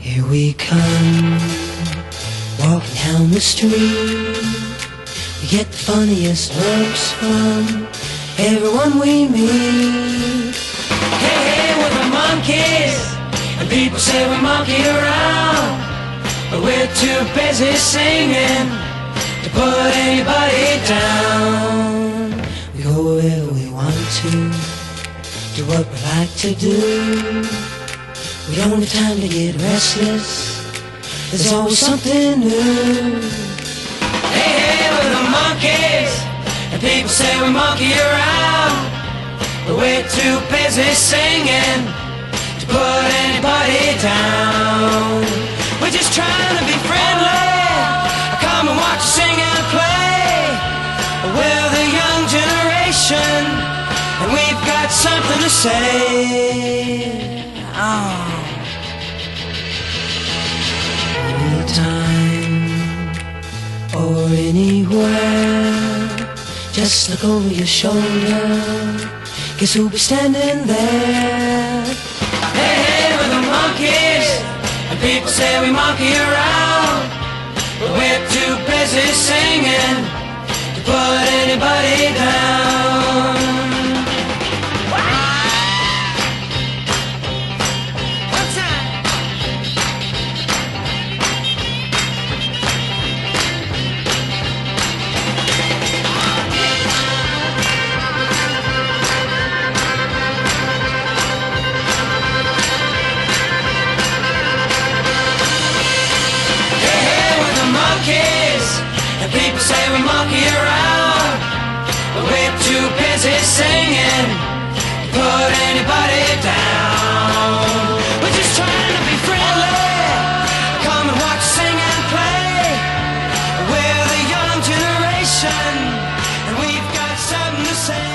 Here we come, walking down the street. We get the funniest looks from everyone we meet. Hey, hey, we're the monkeys, and people say we monkey around, but we're too busy singing to put anybody down. We go wherever we want to, do what we like to do. We don't have time to get restless, there's always something new. Hey, hey, we're the monkeys, and people say we monkey around, but we're too busy singing to put anybody down. We're just trying to be friendly, come and watch us sing and play. We're the young generation, and we've got something to say. Oh. Anytime or anywhere, just look over your shoulder, guess who'll be standing there? Hey, hey, we're the monkeys, and people say we monkey around, but we're too busy singing to put anybody down. And people say we monkey around, but we're too busy singing to put anybody down. We're just trying to be friendly, come and watch us sing and play. We're the young generation, and we've got something to say.